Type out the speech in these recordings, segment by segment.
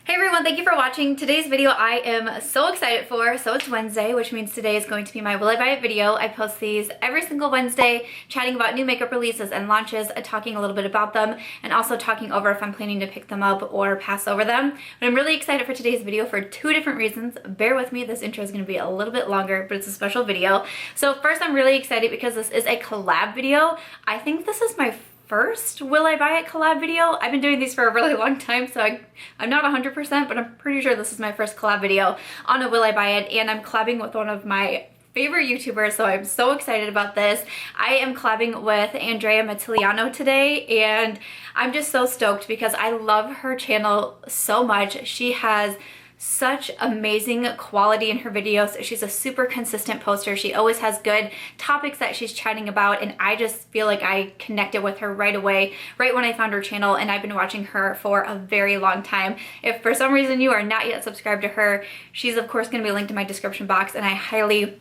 Hey everyone, thank you for watching. Today's video I am so excited for. So it's Wednesday, which means today is going to be my Will I Buy It video. I post these every single Wednesday, chatting about new makeup releases and launches, talking a little bit about them, and also talking over if I'm planning to pick them up or pass over them. But I'm really excited for today's video for two different reasons. Bear with me, this intro is going to be a little bit longer, but it's a special video. So first, I'm really excited because this is a collab video. I think this is my first Will I Buy It collab video. I've been doing these for a really long time, so I'm not 100%, but I'm pretty sure this is my first collab video on a Will I Buy It, and I'm collabing with one of my favorite YouTubers, so I'm so excited about this. I am collabing with Andrea today, and I'm just so stoked because I love her channel so much. She has such amazing quality in her videos. She's a super consistent poster. She always has good topics that she's chatting about, and I just feel like I connected with her right away, right when I found her channel, and I've been watching her for a very long time. If for some reason you are not yet subscribed to her, she's of course going to be linked in my description box, and I highly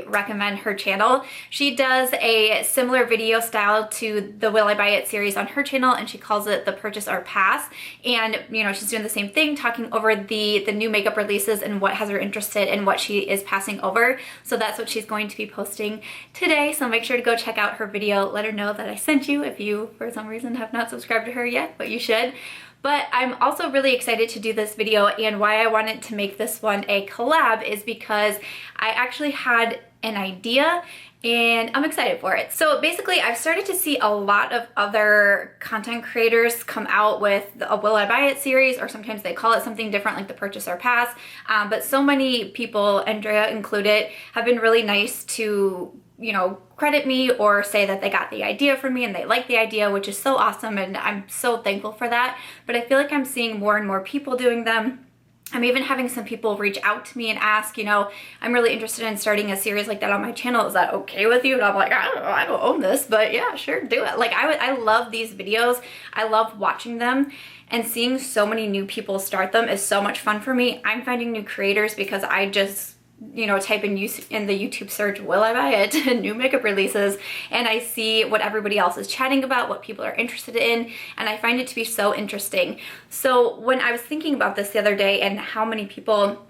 recommend her channel. She does a similar video style to the Will I Buy It series on her channel, and she calls it the Purchase or Pass. And you know, she's doing the same thing, talking over the new makeup releases and what has her interested and what she is passing over. So that's what she's going to be posting today. So make sure to go check out her video. Let her know that I sent you if you for some reason have not subscribed to her yet, but you should. But I'm also really excited to do this video, and why I wanted to make this one a collab is because I actually had an idea and I'm excited for it. So basically, I've started to see a lot of other content creators come out with a Will I Buy It series, or sometimes they call it something different like the Purchase or Pass. But so many people, Andrea included, have been really nice to, you know, credit me or say that they got the idea from me and they like the idea, which is so awesome, and I'm so thankful for that. But I feel like I'm seeing more and more people doing them. I'm even having some people reach out to me and ask, you know, I'm really interested in starting a series like that on my channel. Is that okay with you? And I'm like, I don't know, I don't own this, but yeah, sure, do it. Like I love these videos. I love watching them, and seeing so many new people start them is so much fun for me. I'm finding new creators because I just, you know, type in the YouTube search Will I Buy It new makeup releases, and I see what everybody else is chatting about, what people are interested in, and I find it to be so interesting. So when I was thinking about this the other day and how many people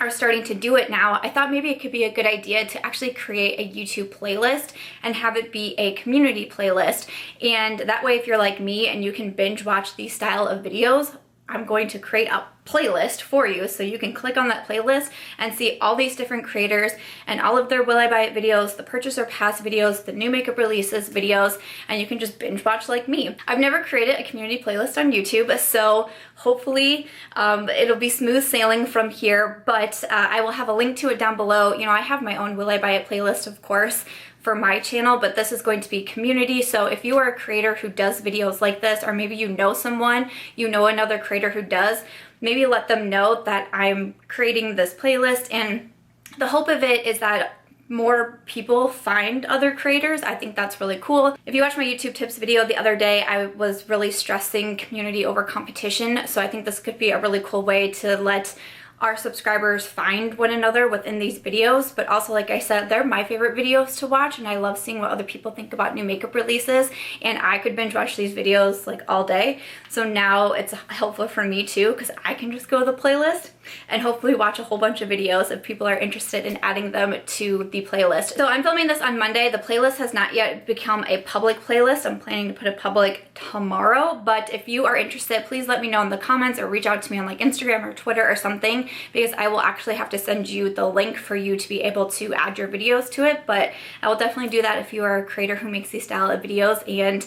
are starting to do it now, I thought maybe it could be a good idea to actually create a YouTube playlist and have it be a community playlist. And that way, if you're like me and you can binge watch these style of videos, I'm going to create a playlist for you, so you can click on that playlist and see all these different creators and all of their Will I Buy It videos, the Purchase or Pass videos, the new makeup releases videos, and you can just binge watch like me. I've never created a community playlist on YouTube, so hopefully it'll be smooth sailing from here, but I will have a link to it down below. You know, I have my own Will I Buy It playlist, of course, for my channel, but this is going to be community. So if you are a creator who does videos like this, or maybe you know someone, you know another creator who does, maybe let them know that I'm creating this playlist, and the hope of it is that more people find other creators. I think that's really cool. If you watched my YouTube tips video the other day, I was really stressing community over competition, so I think this could be a really cool way to let our subscribers find one another within these videos. But also, like I said, they're my favorite videos to watch, and I love seeing what other people think about new makeup releases, and I could binge watch these videos like all day. So now it's helpful for me too, because I can just go to the playlist and hopefully watch a whole bunch of videos if people are interested in adding them to the playlist. So I'm filming this on Monday. The playlist has not yet become a public playlist. I'm planning to put it public tomorrow, but if you are interested, please let me know in the comments or reach out to me on like Instagram or Twitter or something, because I will actually have to send you the link for you to be able to add your videos to it. But I will definitely do that if you are a creator who makes these style of videos, and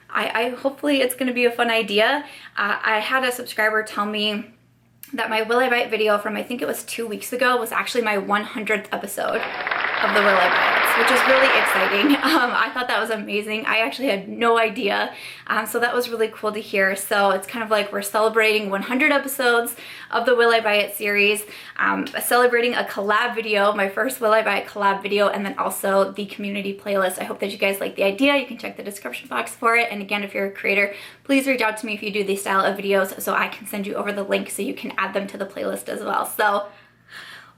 I hopefully it's going to be a fun idea. I had a subscriber tell me that my Will I Buy It video from, I think it was 2 weeks ago, was actually my 100th episode of the Will I Buy It, which is really exciting. I thought that was amazing. I actually had no idea, so that was really cool to hear. So it's kind of like we're celebrating 100 episodes of the Will I Buy It series, celebrating a collab video, my first Will I Buy It collab video, and then also the community playlist. I hope that you guys like the idea. You can check the description box for it, and again, if you're a creator, please reach out to me if you do these style of videos so I can send you over the link so you can add them to the playlist as well. So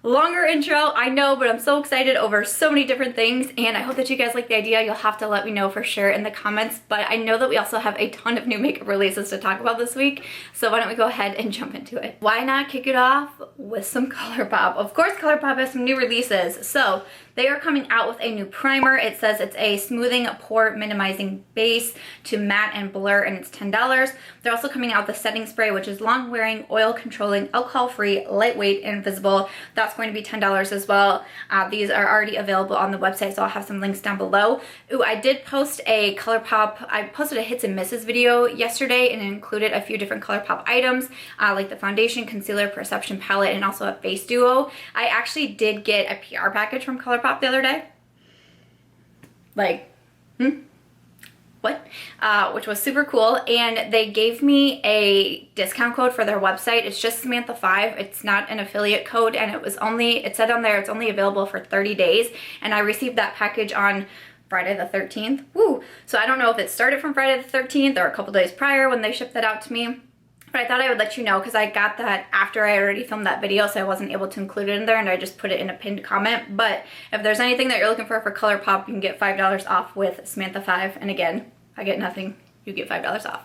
Longer intro, I know, but I'm so excited over so many different things, and I hope that you guys like the idea. You'll have to let me know for sure in the comments, but I know that we also have a ton of new makeup releases to talk about this week, so why don't we go ahead and jump into it. Why not kick it off with some Colourpop? Of course, Colourpop has some new releases. So they are coming out with a new primer. It says it's a smoothing, pore minimizing base to matte and blur, and it's $10. They're also coming out with a setting spray, which is long wearing, oil controlling, alcohol free, lightweight, and invisible. That's going to be $10 as well. These are already available on the website, so I'll have some links down below. Ooh, I did post a Colourpop, I posted a hits and misses video yesterday, and it included a few different Colourpop items, like the foundation, concealer, perception palette, and also a face duo. I actually did get a PR package from Colourpop the other day. Like, what? Which was super cool, and they gave me a discount code for their website. It's just Samantha 5. It's not an affiliate code, and it said on there it's only available for 30 days, and I received that package on Friday the 13th. Woo! So I don't know if it started from Friday the 13th or a couple days prior when they shipped that out to me. But I thought I would let you know because I got that after I already filmed that video, so I wasn't able to include it in there, and I just put it in a pinned comment. But if there's anything that you're looking for Colourpop, you can get $5 off with Samantha 5. And again, I get nothing, you get $5 off.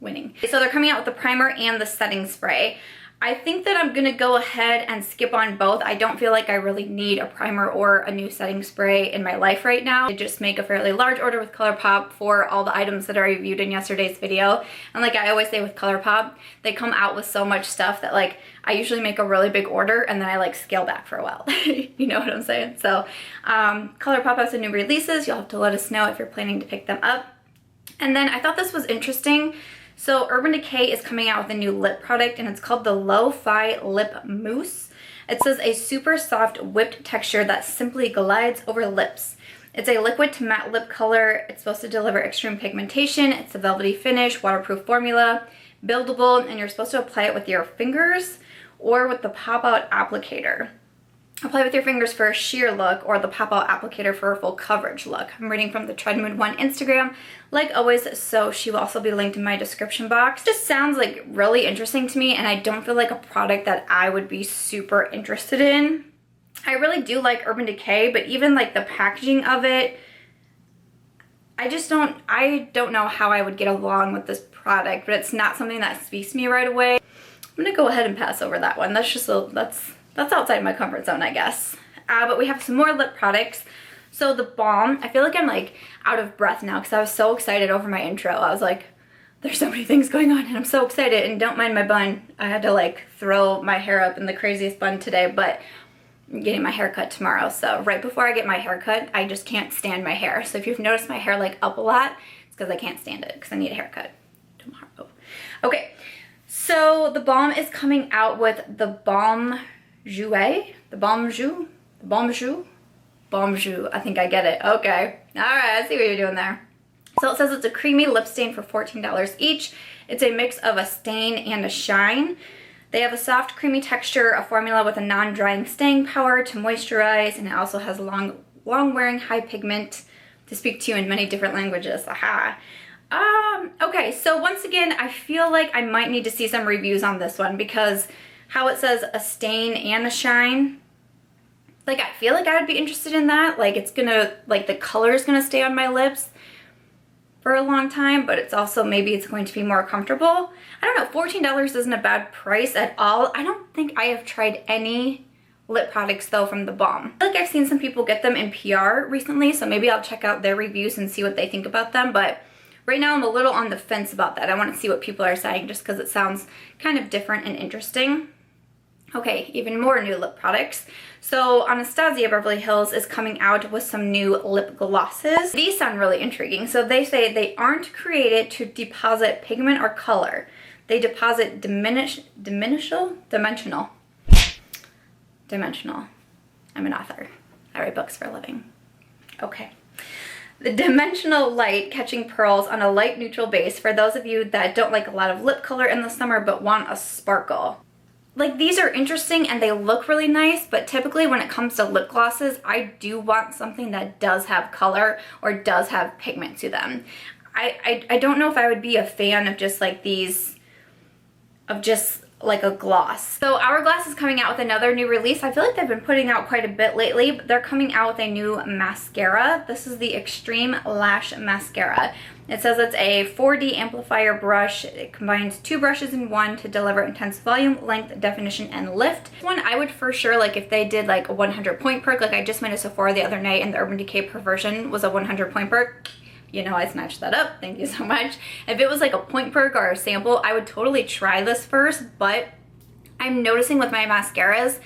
Winning. So they're coming out with the primer and the setting spray. I think that I'm gonna go ahead and skip on both. I don't feel like I really need a primer or a new setting spray in my life right now. I just make a fairly large order with Colourpop for all the items that I reviewed in yesterday's video. And like I always say with Colourpop, they come out with so much stuff that like I usually make a really big order and then I like scale back for a while. You know what I'm saying? So Colourpop has some new releases. You'll have to let us know if you're planning to pick them up. And then I thought this was interesting. So Urban Decay is coming out with a new lip product, and it's called the Lo-Fi Lip Mousse. It says a super soft whipped texture that simply glides over lips. It's a liquid to matte lip color. It's supposed to deliver extreme pigmentation. It's a velvety finish, waterproof formula, buildable, and you're supposed to apply it with your fingers or with the pop-out applicator. Apply with your fingers for a sheer look, or the pop-out applicator for a full coverage look. I'm reading from the Treadmood1 Instagram, like always, so she will also be linked in my description box. Just sounds like really interesting to me, and I don't feel like a product that I would be super interested in. I really do like Urban Decay, but even like the packaging of it, I don't know how I would get along with this product, but it's not something that speaks to me right away. I'm gonna go ahead and pass over that one. That's just that's outside my comfort zone, I guess. But we have some more lip products. So TheBalm, I feel like I'm like out of breath now because I was so excited over my intro. I was like, there's so many things going on and I'm so excited, and don't mind my bun. I had to like throw my hair up in the craziest bun today, but I'm getting my hair cut tomorrow. So right before I get my hair cut, I just can't stand my hair. So if you've noticed my hair like up a lot, it's because I can't stand it because I need a haircut tomorrow. Okay, so TheBalm is coming out with TheBalm Jour, Balm Jour, I think I get it. Okay, all right, I see what you're doing there. So it says it's a creamy lip stain for $14 each. It's a mix of a stain and a shine. They have a soft, creamy texture, a formula with a non-drying staying power to moisturize, and it also has long-wearing high pigment to speak to you in many different languages. Aha. Okay, so once again, I feel like I might need to see some reviews on this one because how it says a stain and a shine, like I feel like I would be interested in that. Like it's gonna, like the color is gonna stay on my lips for a long time, but it's also, maybe it's going to be more comfortable. I don't know, $14 isn't a bad price at all. I don't think I have tried any lip products though from TheBalm. I feel like I've seen some people get them in PR recently, so maybe I'll check out their reviews and see what they think about them, but right now I'm a little on the fence about that. I want to see what people are saying just because it sounds kind of different and interesting. Okay, even more new lip products. So Anastasia Beverly Hills is coming out with some new lip glosses. These sound really intriguing. So they say they aren't created to deposit pigment or color. They deposit dimensional. I'm an author. I write books for a living. Okay. The dimensional light catching pearls on a light neutral base for those of you that don't like a lot of lip color in the summer but want a sparkle. Like, these are interesting and they look really nice, but typically when it comes to lip glosses, I do want something that does have color or does have pigment to them. I don't know if I would be a fan of just like these, of just like a gloss. So Hourglass is coming out with another new release. I feel like they've been putting out quite a bit lately, but they're coming out with a new mascara. This is the Extreme Lash Mascara. It says it's a 4D amplifier brush. It combines 2 brushes in one to deliver intense volume, length, definition, and lift. One I would for sure, like if they did like a 100 point perk, like I just went to Sephora the other night and the Urban Decay perversion was a 100 point perk. You know, I snatched that up. Thank you so much. If it was like a point perk or a sample, I would totally try this first, but I'm noticing with my mascaras,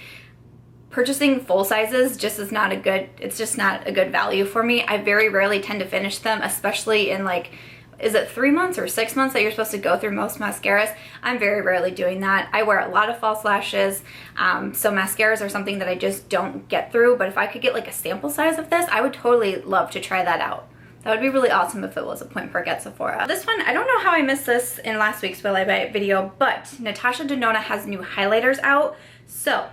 purchasing full sizes just is not a good, it's just not a good value for me. I very rarely tend to finish them, especially in like, is it 3 months or 6 months that you're supposed to go through most mascaras? I'm very rarely doing that. I wear a lot of false lashes, so mascaras are something that I just don't get through, but if I could get like a sample size of this, I would totally love to try that out. That would be really awesome if it was a point perk at Sephora. This one, I don't know how I missed this in last week's Will I Buy It video, but Natasha Denona has new highlighters out. So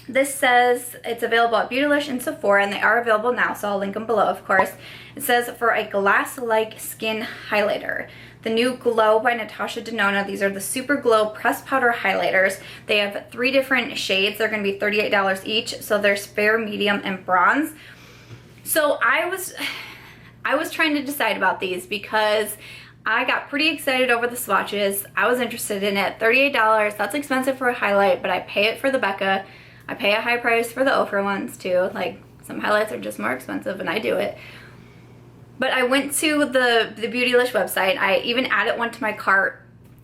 this says it's available at Beautylish and Sephora, and they are available now, so I'll link them below, of course. It says for a glass-like skin highlighter. The new Glow by Natasha Denona. These are the Super Glow Pressed Powder Highlighters. They have 3 different shades. They're going to be $38 each, so there's fair, medium, and bronze. So I was trying to decide about these because I got pretty excited over the swatches. I was interested in it. $38, that's expensive for a highlight, but I pay it for the Becca. I pay a high price for the Ofra ones too. Like, some highlights are just more expensive and I do it. But I went to the Beautylish website. I even added one to my cart.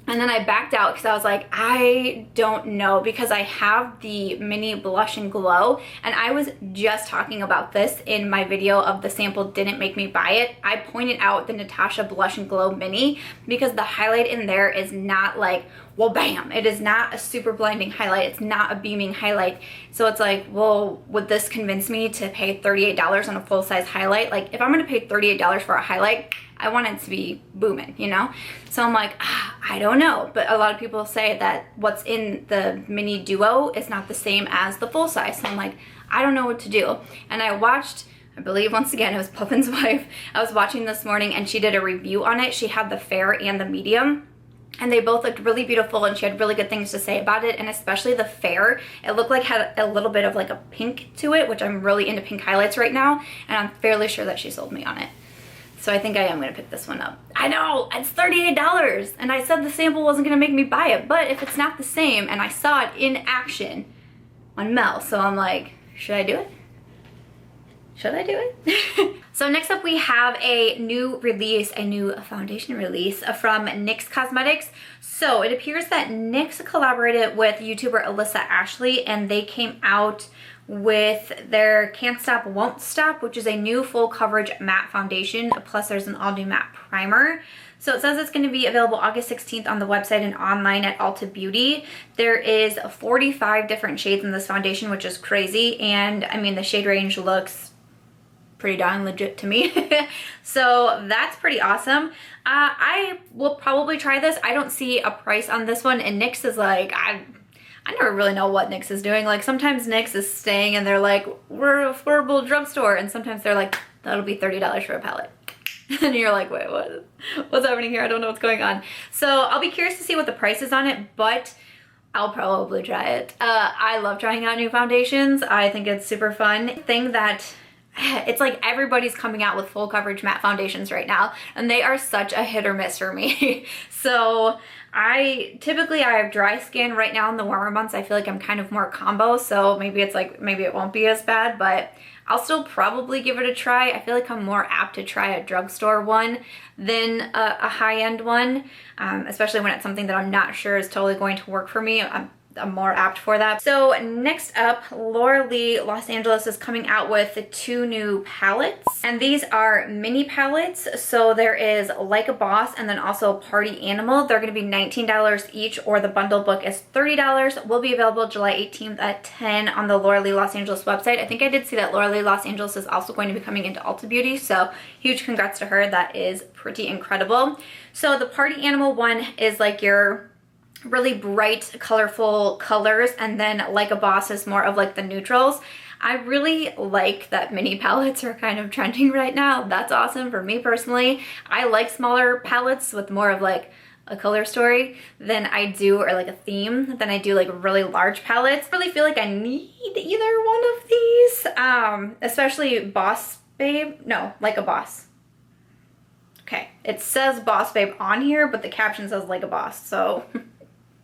And then I backed out because I was like, I don't know, because I have the mini blush and glow, and I was just talking about this in my video of the sample Didn't Make Me Buy It. I pointed out the Natasha Blush and Glow Mini because the highlight in there is not like, well, bam, it is not a super blinding highlight. It's not a beaming highlight. So it's like, well, would this convince me to pay $38 on a full-size highlight? Like, if I'm gonna pay $38 for a highlight, I want it to be booming, you know? So I'm like, I don't know. But a lot of people say that what's in the mini duo is not the same as the full size. So I'm like, I don't know what to do. And I watched, I believe once again, it was Puffin's wife. I was watching this morning and she did a review on it. She had the fair and the medium, and they both looked really beautiful, and she had really good things to say about it. And especially the fair, it looked like had a little bit of like a pink to it, which I'm really into pink highlights right now. And I'm fairly sure that she sold me on it. So I think I am going to pick this one up. I know, it's $38, and I said the sample wasn't going to make me buy it, but if it's not the same, and I saw it in action on Mel, so I'm like, should I do it? Should I do it? So next up we have a new release, a new foundation release from Becca Cosmetics. So it appears that NYX collaborated with YouTuber ALISSA Ashley, and they came out with their Can't Stop Won't Stop, which is a new full coverage matte foundation, plus there's an all new matte primer. So it says it's going to be available August 16th on the website and online at Ulta Beauty. There is 45 different shades in this foundation, which is crazy, and I mean the shade range looks pretty darn legit to me. So that's pretty awesome. I will probably try this. I don't see a price on this one, and NYX is like, I never really know what NYX is doing. Like, sometimes NYX is staying and they're like, we're an affordable drugstore, and sometimes they're like, that'll be $30 for a palette. And you're like, wait, what's happening here? I don't know what's going on. So I'll be curious to see what the price is on it, but I'll probably try it. I love trying out new foundations. I think it's super fun. Thing that it's like everybody's coming out with full coverage matte foundations right now, and they are such a hit or miss for me. So I have dry skin right now in the warmer months. I feel like I'm kind of more combo, so maybe it's like, maybe it won't be as bad, but I'll still probably give it a try. I feel like I'm more apt to try a drugstore one than a high-end one, especially when it's something that I'm not sure is totally going to work for me. I'm more apt for that. So next up, Laura Lee Los Angeles is coming out with 2 new palettes, and these are mini palettes. So there is Like a Boss and then also Party Animal. They're going to be $19 each, or the bundle book is $30. Will be available July 18th at 10 on the Laura Lee Los Angeles website. I think I did see that Laura Lee Los Angeles is also going to be coming into Ulta Beauty, so huge congrats to her. That is pretty incredible. So the Party Animal one is like your really bright, colorful colors, and then Like a Boss is more of like the neutrals. I really like that mini palettes are kind of trending right now. That's awesome for me personally. I like smaller palettes with more of like a color story than I do, or like a theme, than I do like really large palettes. I really feel like I need either one of these, especially Boss Babe. No, Like a Boss. Okay, it says Boss Babe on here, but the caption says Like a Boss, so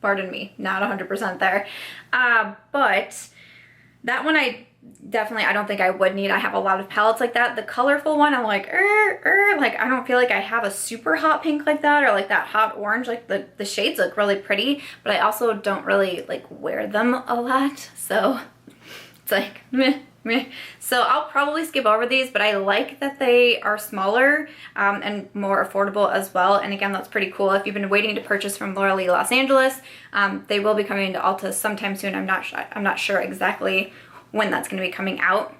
pardon me, not 100% there. But that one I don't think I would need. I have a lot of palettes like that. The colorful one, I'm like, like I don't feel like I have a super hot pink like that, or like that hot orange. Like the shades look really pretty, but I also don't really like wear them a lot, so it's like meh. So I'll probably skip over these, but I like that they are smaller and more affordable as well. And again, that's pretty cool. If you've been waiting to purchase from L'Oreal Los Angeles, they will be coming to Ulta sometime soon. I'm not sure exactly when that's going to be coming out.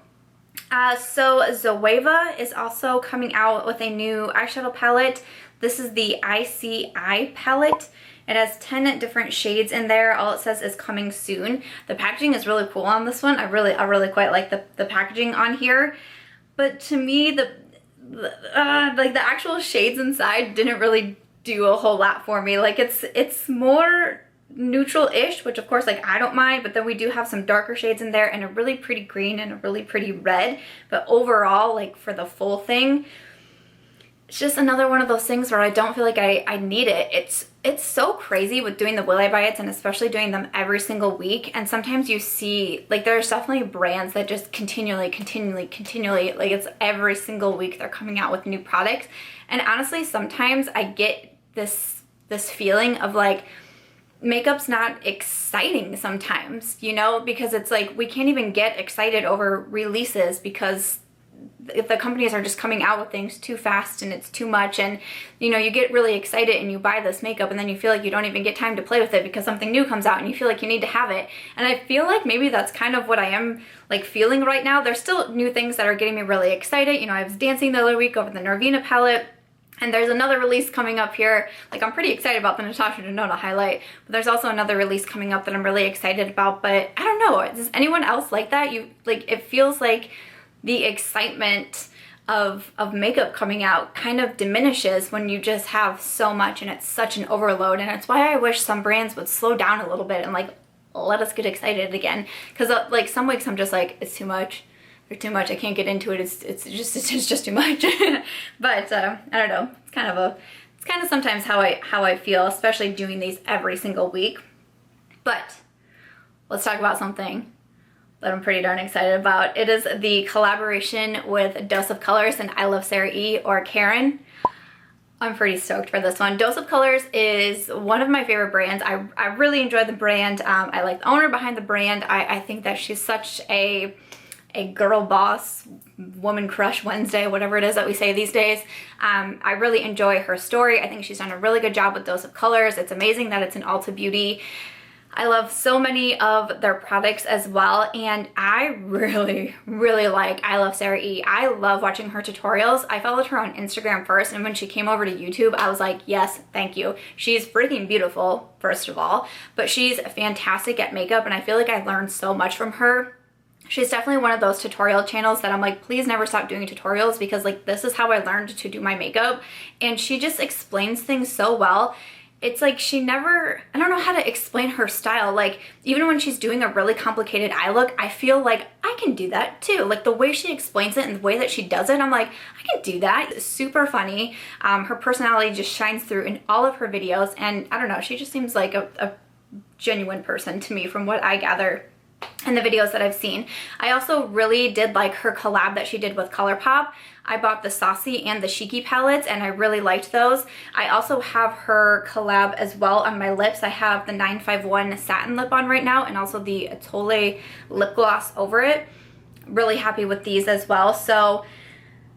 So Zoeva is also coming out with a new eyeshadow palette. This is the ICI palette. It has 10 different shades in there. All it says is coming soon. The packaging is really cool on this one. I really quite like the packaging on here. But to me, like the actual shades inside didn't really do a whole lot for me. Like it's more neutral-ish, which of course like I don't mind, but then we do have some darker shades in there and a really pretty green and a really pretty red. But overall, like for the full thing, it's just another one of those things where I don't feel like I need it. It's so crazy with doing the Will I Buy It's, and especially doing them every single week. And sometimes you see, like there's definitely brands that just continually, like it's every single week they're coming out with new products. And honestly, sometimes I get this feeling of like, makeup's not exciting sometimes, you know, because it's like we can't even get excited over releases because the companies are just coming out with things too fast and it's too much. And you know, you get really excited and you buy this makeup and then you feel like you don't even get time to play with it because something new comes out and you feel like you need to have it. And I feel like maybe that's kind of what I am like feeling right now. There's still new things that are getting me really excited. You know, I was dancing the other week over the Norvina palette. And there's another release coming up here. Like I'm pretty excited about the Natasha Denona highlight, but there's also another release coming up that I'm really excited about. But I don't know, does anyone else like that? You like, it feels like the excitement of makeup coming out kind of diminishes when you just have so much and it's such an overload. And it's why I wish some brands would slow down a little bit and like let us get excited again. Because like some weeks I'm just like, it's too much. They're too much. I can't get into it. It's just too much. But I don't know. It's kind of sometimes how I feel, especially doing these every single week. But let's talk about something that I'm pretty darn excited about. It is the collaboration with Dose of Colors and Iluvsarahii, or Karen. I'm pretty stoked for this one. Dose of Colors is one of my favorite brands. I really enjoy the brand. I like the owner behind the brand. I think that she's such a girl boss, woman crush Wednesday, whatever it is that we say these days. I really enjoy her story. I think she's done a really good job with Dose of Colors. It's amazing that it's an Ulta Beauty. I love so many of their products as well, and I really like Iluvsarahii. I love watching her tutorials. I followed her on Instagram first, and when she came over to YouTube, I was like, yes, thank you. She's freaking beautiful, first of all, but she's fantastic at makeup, and I feel like I learned so much from her. She's definitely one of those tutorial channels that I'm like, please never stop doing tutorials, because like this is how I learned to do my makeup, and she just explains things so well. It's like she never, I don't know how to explain her style. Like even when she's doing a really complicated eye look, I feel like I can do that too. Like the way she explains it and the way that she does it, I'm like, I can do that. It's super funny. Her personality just shines through in all of her videos, and I don't know, she just seems like a genuine person to me from what I gather in the videos that I've seen. I also really did like her collab that she did with Colourpop. I bought the Saucy and the Cheeky palettes, and I really liked those. I also have her collab as well on my lips. I have the 951 satin lip on right now, and also the Atole lip gloss over it. Really happy with these as well. So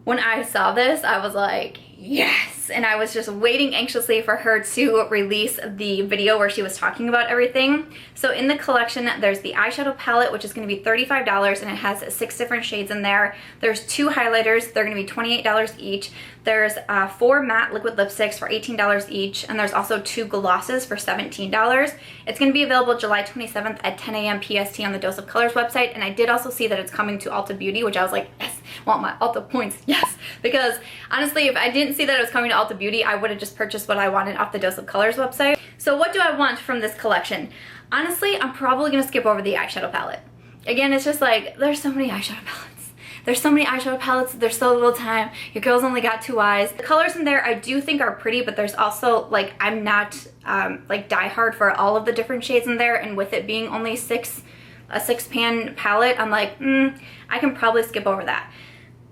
when I saw this, I was like, yes, and I was just waiting anxiously for her to release the video where she was talking about everything. So in the collection, there's the eyeshadow palette, which is going to be $35, and it has 6 different shades in there. There's 2 highlighters. They're going to be $28 each. There's 4 matte liquid lipsticks for $18 each, and there's also 2 glosses for $17. It's going to be available July 27th at 10 a.m. PST on the Dose of Colors website, and I did also see that it's coming to Ulta Beauty, which I was like, yes, want my Ulta points, yes. Because honestly, if I didn't see that it was coming to Ulta Beauty, I would have just purchased what I wanted off the Dose of Colors website. So what do I want from this collection? Honestly, I'm probably gonna skip over the eyeshadow palette. Again, it's just like, there's so many eyeshadow palettes. There's so many eyeshadow palettes, there's so little time. Your girl's only got 2 eyes. The colors in there I do think are pretty, but there's also, like, I'm not like diehard for all of the different shades in there, and with it being only a 6-pan palette, I'm like, I can probably skip over that.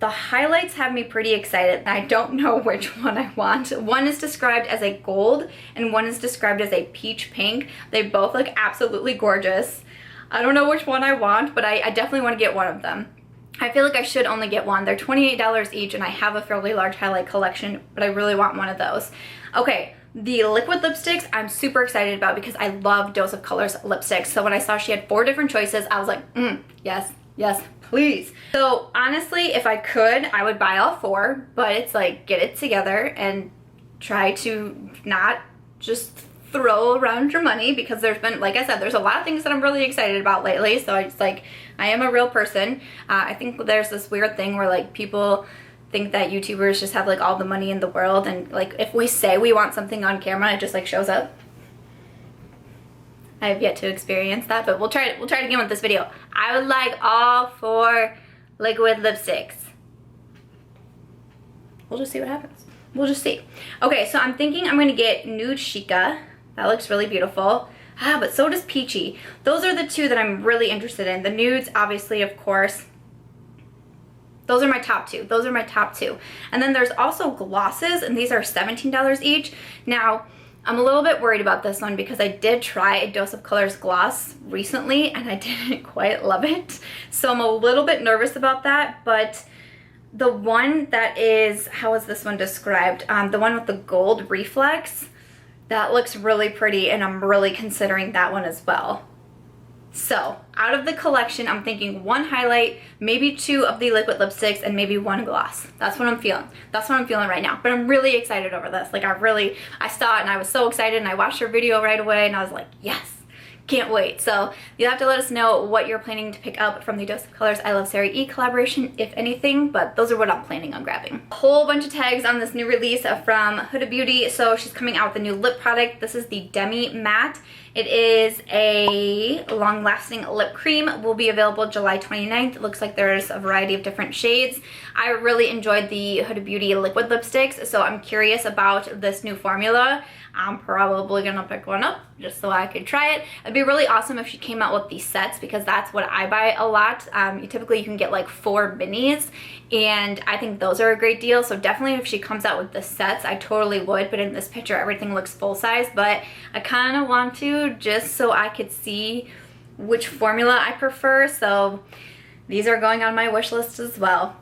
The highlights have me pretty excited. I don't know which one I want. One is described as a gold and one is described as a peach pink. They both look absolutely gorgeous. I don't know which one I want, but I definitely want to get one of them. I feel like I should only get one. They're $28 each and I have a fairly large highlight collection, but I really want one of those. Okay, the liquid lipsticks I'm super excited about because I love Dose of Colors lipsticks. So when I saw she had 4 different choices, I was like, yes, yes, please. So honestly, if I could, I would buy all 4, but it's like, get it together and try to not just throw around your money, because there's been, like I said, there's a lot of things that I'm really excited about lately. So I just like, I am a real person. I think there's this weird thing where like people think that YouTubers just have like all the money in the world, and like if we say we want something on camera, it just like shows up. I have yet to experience that, but we'll try it again with this video. I would like all 4 liquid lipsticks. We'll just see what happens. We'll just see. Okay, so I'm thinking I'm gonna get Nude Chica. That looks really beautiful. But so does Peachy. Those are the 2 that I'm really interested in. The nudes, obviously, of course. Those are my top 2. Those are my top 2. And then there's also glosses, and these are $17 each. Now, I'm a little bit worried about this one because I did try a Dose of Colors gloss recently, and I didn't quite love it. So I'm a little bit nervous about that, but the one that is, how is this one described? The one with the gold reflex, that looks really pretty, and I'm really considering that one as well. So out of the collection, I'm thinking 1 highlight, maybe 2 of the liquid lipsticks, and maybe 1 gloss. That's what I'm feeling. That's what I'm feeling right now. But I'm really excited over this. Like I saw it and I was so excited, and I watched her video right away and I was like, yes. Can't wait. So you'll have to let us know what you're planning to pick up from the Dose of Colors I Love Sarah E collaboration, if anything, but those are what I'm planning on grabbing. A whole bunch of tags on this new release from Huda Beauty. So she's coming out with a new lip product. This is the Demi Matte. It is a long-lasting lip cream. Will be available July 29th. It looks like there's a variety of different shades. I really enjoyed the Huda Beauty liquid lipsticks, so I'm curious about this new formula. I'm probably gonna pick one up just so I could try it. It'd be really awesome if she came out with these sets, because that's what I buy a lot. Typically you can get like 4 minis, and I think those are a great deal. So definitely if she comes out with the sets, I totally would. But in this picture, everything looks full size, but I kind of want to just so I could see which formula I prefer. So these are going on my wish list as well.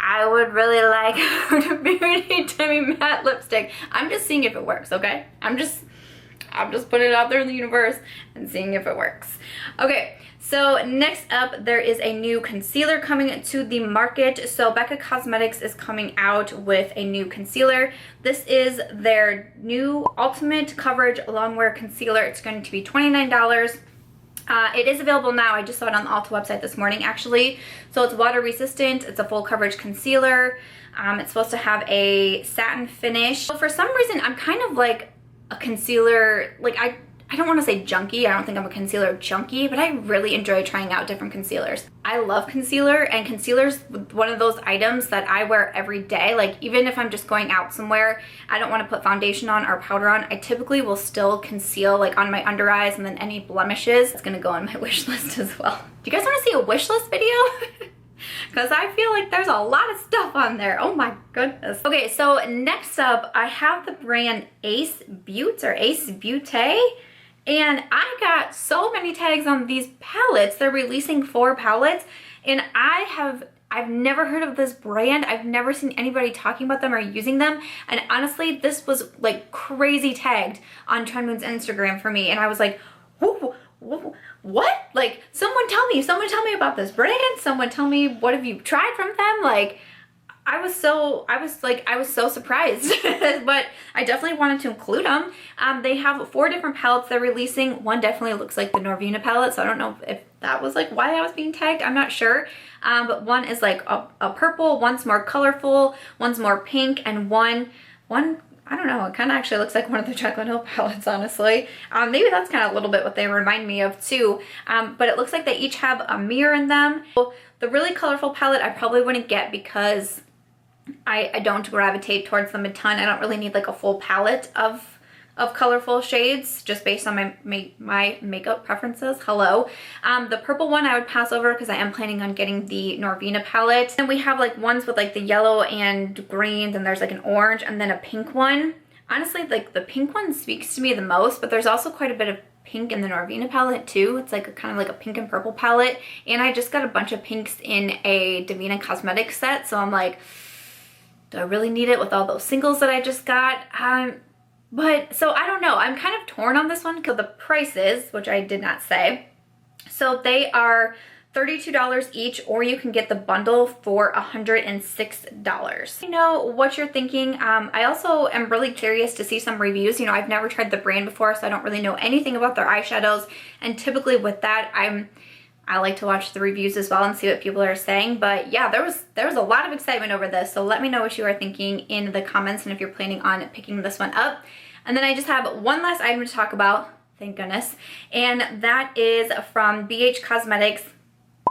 I would really like Huda Beauty Demi Matte Lipstick. I'm just seeing if it works, okay? I'm just putting it out there in the universe and seeing if it works. Okay, so next up, there is a new concealer coming to the market. So Becca Cosmetics is coming out with a new concealer. This is their new Ultimate Coverage Longwear Concealer. It's going to be $29. It is available now. I just saw it on the Ulta website this morning, actually. So it's water resistant. It's a full coverage concealer. It's supposed to have a satin finish. So for some reason, I'm kind of like a concealer, like I don't want to say junkie. I don't think I'm a concealer junkie, but I really enjoy trying out different concealers. I love concealer, and concealer's one of those items that I wear every day. Like even if I'm just going out somewhere, I don't want to put foundation on or powder on, I typically will still conceal like on my under eyes, and then any blemishes. It's gonna go on my wish list as well. Do you guys want to see a wish list video? Because I feel like there's a lot of stuff on there. Oh my goodness. Okay, so next up, I have the brand Ace Beaute or Ace Beaute. And I got so many tags on these palettes. They're releasing 4 palettes, and I've never heard of this brand. I've never seen anybody talking about them or using them. And honestly, this was like crazy tagged on Trend Moon's Instagram for me. And I was like, whoa, what? Like, someone tell me about this brand. Someone tell me, what have you tried from them? Like, I was so surprised, but I definitely wanted to include them. They have 4 different palettes they're releasing. One definitely looks like the Norvina palette, so I don't know if that was like why I was being tagged. I'm not sure. But one is like a purple, one's more colorful, one's more pink, and one I don't know, it kind of actually looks like one of the Chocolate Hill palettes, honestly. Maybe that's kind of a little bit what they remind me of too. But it looks like they each have a mirror in them. The really colorful palette I probably wouldn't get because I don't gravitate towards them a ton. I don't really need like a full palette of colorful shades just based on my makeup preferences. Hello. The purple one I would pass over because I am planning on getting the Norvina palette. And we have like ones with like the yellow and greens, and there's like an orange and then a pink one. Honestly, like the pink one speaks to me the most, but there's also quite a bit of pink in the Norvina palette too. It's like kind of like a pink and purple palette. And I just got a bunch of pinks in a Becca Cosmetics set, so I'm like, do I really need it with all those singles that I just got? But so I don't know. I'm kind of torn on this one because the prices, which I did not say. So they are $32 each, or you can get the bundle for $106. I know what you're thinking. I also am really curious to see some reviews. You know, I've never tried the brand before, so I don't really know anything about their eyeshadows. And typically with that, I like to watch the reviews as well and see what people are saying. But yeah, there was a lot of excitement over this. So let me know what you are thinking in the comments and if you're planning on picking this one up. And then I just have one last item to talk about, thank goodness. And that is from BH Cosmetics.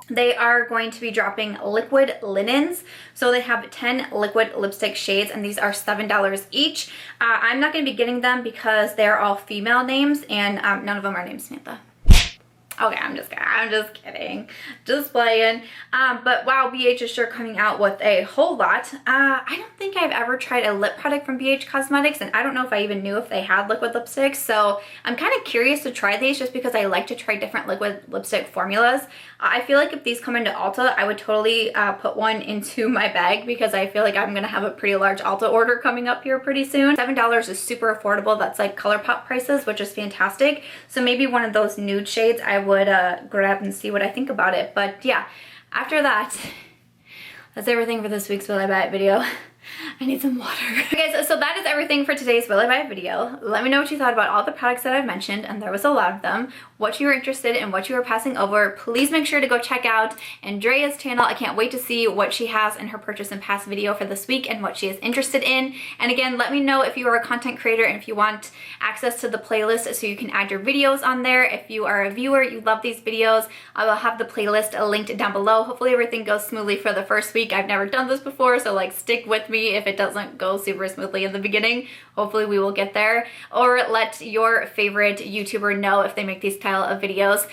They are going to be dropping liquid linens. So they have 10 liquid lipstick shades, and these are $7 each. I'm not going to be getting them because they're all female names, and none of them are named Samantha. Okay, I'm just kidding. Just playing. But wow, BH is sure coming out with a whole lot. I don't think I've ever tried a lip product from BH Cosmetics, and I don't know if I even knew if they had liquid lipsticks. So I'm kind of curious to try these just because I like to try different liquid lipstick formulas. I feel like if these come into Ulta, I would totally put one into my bag because I feel like I'm going to have a pretty large Ulta order coming up here pretty soon. $7 is super affordable. That's like Colourpop prices, which is fantastic. So maybe one of those nude shades I would grab and see what I think about it. But yeah, after that, that's everything for this week's Will I Buy It video. I need some water. Okay, so that is everything for today's Will I Buy It video. Let me know what you thought about all the products that I've mentioned, and there was a lot of them, what you were interested in, what you were passing over. Please make sure to go check out Andrea's channel. I can't wait to see what she has in her purchase and pass video for this week and what she is interested in. And again, let me know if you are a content creator and if you want access to the playlist so you can add your videos on there. If you are a viewer, you love these videos, I will have the playlist linked down below. Hopefully everything goes smoothly for the first week. I've never done this before, so like stick with me if it doesn't go super smoothly in the beginning. Hopefully we will get there. Or let your favorite YouTuber know if they make these style of videos.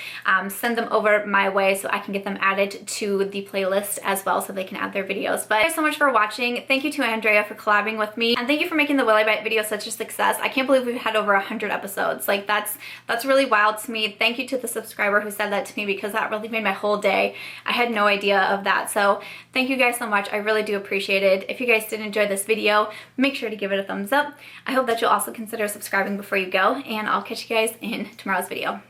Send them over my way so I can get them added to the playlist as well so they can add their videos. But thank you so much for watching. Thank you to Andrea for collabing with me. And thank you for making the Will I Buy It video such a success. I can't believe we've had over 100 episodes. Like that's really wild to me. Thank you to the subscriber who said that to me because that really made my whole day. I had no idea of that. So thank you guys so much. I really do appreciate it. If you guys did enjoy this video, make sure to give it a thumbs up. I hope that you'll also consider subscribing before you go, and I'll catch you guys in tomorrow's video.